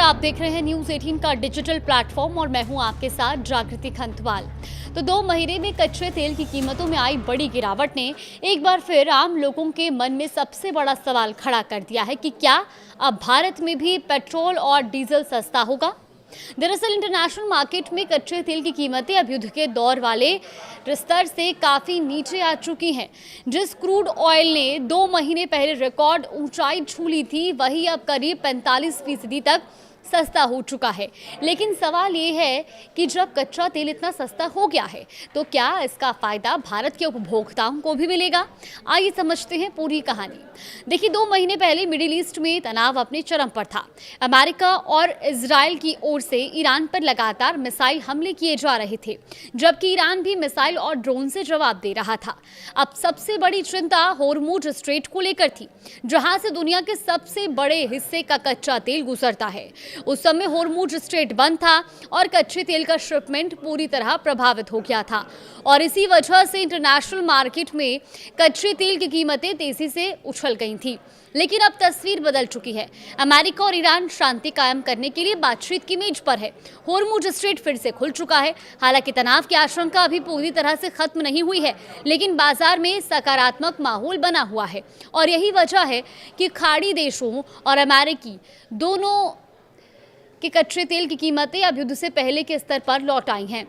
आप देख रहे हैं न्यूज 18 का डिजिटल प्लेटफॉर्म और मैं हूं आपके साथ जागृति खंतवाल। तो 2 महीने में कच्चे तेल की कीमतों में आई बड़ी गिरावट ने एक बार फिर आम लोगों के मन में सबसे बड़ा सवाल खड़ा कर दिया है कि क्या अब भारत में भी पेट्रोल और डीजल सस्ता होगा। दरअसल इंटरनेशनल मार्केट में कच्चे तेल की कीमतें अब युद्ध के दौर वाले स्तर से काफी नीचे आ चुकी हैं। जिस क्रूड ऑयल ने 2 महीने पहले रिकॉर्ड ऊंचाई छू ली थी, वही अब करीब 45% तक सस्ता हो चुका है। लेकिन सवाल ये है कि जब कच्चा तेल इतना सस्ता हो गया है तो क्या इसका फायदा भारत के उपभोक्ताओं को भी मिलेगा। आइए समझते हैं पूरी कहानी। देखिए, 2 महीने पहले मिडिल ईस्ट में तनाव अपने चरम पर था। अमेरिका और इजराइल की ओर से ईरान पर लगातार मिसाइल हमले किए जा रहे थे, जबकि ईरान भी मिसाइल और ड्रोन से जवाब दे रहा था। अब सबसे बड़ी चिंता होर्मुज स्ट्रेट को लेकर थी, जहां से दुनिया के सबसे बड़े हिस्से का कच्चा तेल गुजरता है। उस समय होर्मुज स्ट्रेट बंद था और कच्चे तेल का शिपमेंट पूरी तरह प्रभावित हो गया था और इसी वजह से इंटरनेशनल मार्केट में कच्चे तेल की कीमतें तेजी से उछल गई थी। लेकिन अब तस्वीर बदल चुकी है। अमेरिका और ईरान शांति कायम करने के लिए बातचीत की मेज पर है। होर्मुज स्ट्रेट फिर से खुल चुका है। हालांकि तनाव की आशंका अभी पूरी तरह से खत्म नहीं हुई है, लेकिन बाजार में सकारात्मक माहौल बना हुआ है और यही वजह है कि खाड़ी देशों और अमेरिकी दोनों कि कच्चे तेल की कीमतें अब युद्ध से पहले के स्तर पर लौट आई हैं।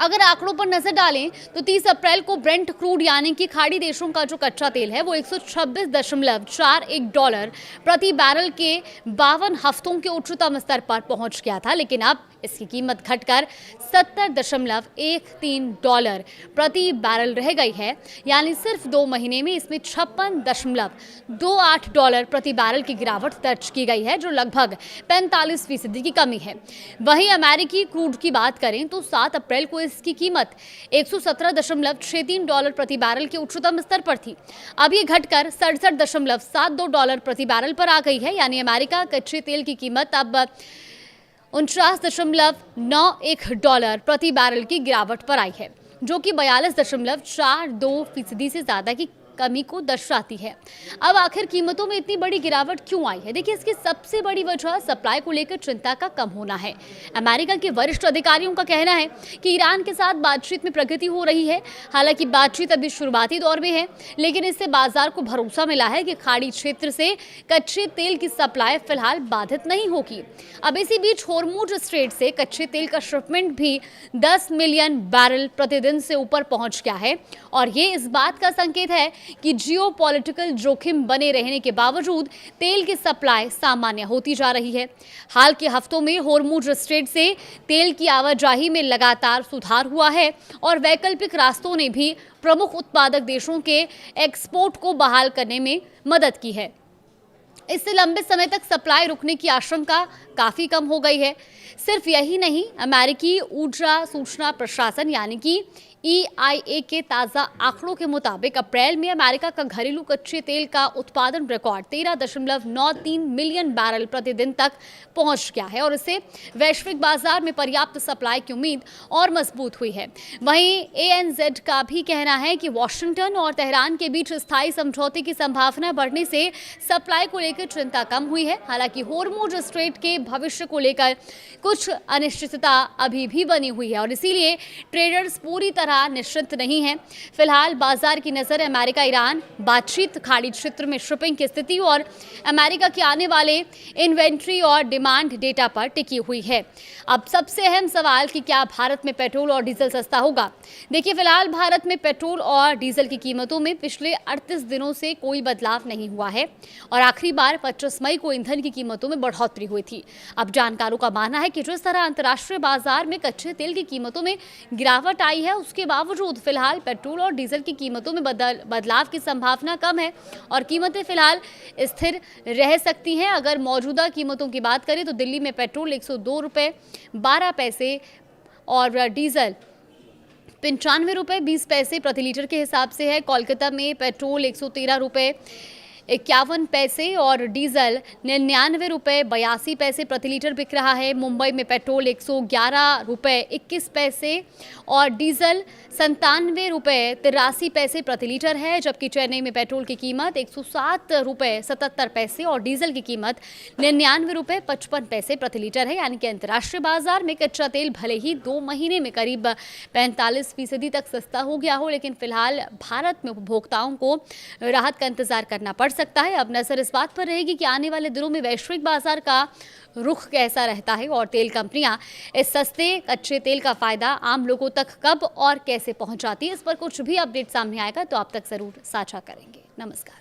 अगर आंकड़ों पर नजर डालें तो 30 अप्रैल को ब्रेंट क्रूड यानी कि खाड़ी देशों का जो कच्चा तेल है वो $126.41 प्रति बैरल के 52 हफ्तों के उच्चतम स्तर पर पहुंच गया था। लेकिन अब इसकी कीमत घटकर $70.13 प्रति बैरल रह गई है, यानी सिर्फ 2 महीने में इसमें $56.28 प्रति बैरल की गिरावट दर्ज की गई है, जो लगभग 45% की कमी है। वहीं अमेरिकी क्रूड की बात करें तो 7 अप्रैल को इसकी कीमत $117.63 प्रति बैरल के उच्चतम स्तर पर थी। अब ये घटकर $67.72 प्रति बैरल पर आ गई है, यानी अमेरिका कच्चे तेल की कीमत अब $49.91 प्रति बैरल की गिरावट पर आई है, जो कि 42.42% से ज्यादा की कमी को दर्शाती है। अब आखिर कीमतों में इतनी बड़ी गिरावट क्यों आई है? देखिए, इसकी सबसे बड़ी वजह सप्लाई को लेकर चिंता का कम होना है। अमेरिका के वरिष्ठ अधिकारियों का कहना है कि ईरान के साथ बातचीत में प्रगति हो रही है। हालांकि बातचीत अभी शुरुआती दौर में है, लेकिन इससे बाजार को भरोसा मिला है कि खाड़ी क्षेत्र से कच्चे तेल की सप्लाई फिलहाल बाधित नहीं होगी। अब इसी बीच होर्मुज स्ट्रेट से कच्चे तेल का शिपमेंट भी 10 मिलियन बैरल प्रतिदिन से ऊपर पहुंच गया है और ये इस बात का संकेत है कि जियोपॉलिटिकल जोखिम बने रहने के बावजूद तेल की सप्लाई सामान्य होती जा रही है। हाल के हफ्तों में होर्मुज स्ट्रेट से तेल की आवाजाही में लगातार सुधार हुआ है और वैकल्पिक रास्तों ने भी प्रमुख उत्पादक देशों के एक्सपोर्ट को बहाल करने में मदद की है। इससे लंबे समय तक सप्लाई रुकने की आशंका काफी कम हो गई है। सिर्फ यही नहीं, अमेरिकी ऊर्जा सूचना प्रशासन यानी कि EIA के ताज़ा आंकड़ों के मुताबिक अप्रैल में अमेरिका का घरेलू कच्चे तेल का उत्पादन रिकॉर्ड 13.93 मिलियन बैरल प्रतिदिन तक पहुंच गया है और इससे वैश्विक बाजार में पर्याप्त सप्लाई की उम्मीद और मजबूत हुई है। वहीं ANZ का भी कहना है कि वॉशिंगटन और तेहरान के बीच स्थायी समझौते की संभावना बढ़ने से सप्लाई को लेकर चिंता कम हुई है। हालांकि होर्मुज स्ट्रेट के भविष्य को लेकर कुछ अनिश्चितता अभी भी बनी हुई है और इसीलिए ट्रेडर्स पूरी तरह निश्चिंत नहीं है। फिलहाल बाजार की नजर अमेरिका ईरान बातचीत, खाड़ी क्षेत्र में शिपिंग की स्थिति और अमेरिका के आने वाले इन्वेंट्री और डिमांड डेटा पर टिकी हुई है। अब सबसे अहम सवाल कि क्या भारत में पेट्रोल और डीजल सस्ता होगा। देखिए, फिलहाल भारत में पेट्रोल और डीजल की कीमतों में पिछले 38 दिनों से कोई बदलाव नहीं हुआ है और आखिरी बार 25 मई को ईंधन की कीमतों में बढ़ोतरी हुई थी। अब जानकारों का मानना है कि जिस तरह अंतर्राष्ट्रीय बाजार में कच्चे तेल की कीमतों में गिरावट आई है, उसके बावजूद फिलहाल पेट्रोल और डीजल की कीमतों में बदलाव की संभावना कम है और कीमतें फिलहाल स्थिर रह सकती हैं। अगर मौजूदा कीमतों की बात करें तो दिल्ली में पेट्रोल $102.12 और डीजल ₹95.20 प्रति लीटर के हिसाब से है। कोलकाता में पेट्रोल ₹113 51 पैसे और डीजल 99 रुपये 82 पैसे प्रति लीटर बिक रहा है। मुंबई में पेट्रोल 111 रुपये 21 पैसे और डीजल 97 रुपये 83 पैसे प्रति लीटर है, जबकि चेन्नई में पेट्रोल की कीमत 107 रुपये 77 पैसे और डीजल की कीमत 99 रुपये 55 पैसे प्रति लीटर है। यानी कि अंतर्राष्ट्रीय बाजार में कच्चा तेल भले ही 2 महीने में करीब 45% तक सस्ता हो गया हो, लेकिन फिलहाल भारत में उपभोक्ताओं को राहत का इंतजार करना पड़ सकता है। अब नजर इस बात पर रहेगी कि आने वाले दिनों में वैश्विक बाजार का रुख कैसा रहता है और तेल कंपनियां इस सस्ते कच्चे तेल का फायदा आम लोगों तक कब और कैसे पहुंचाती है। इस पर कुछ भी अपडेट सामने आएगा तो आप तक जरूर साझा करेंगे। नमस्कार।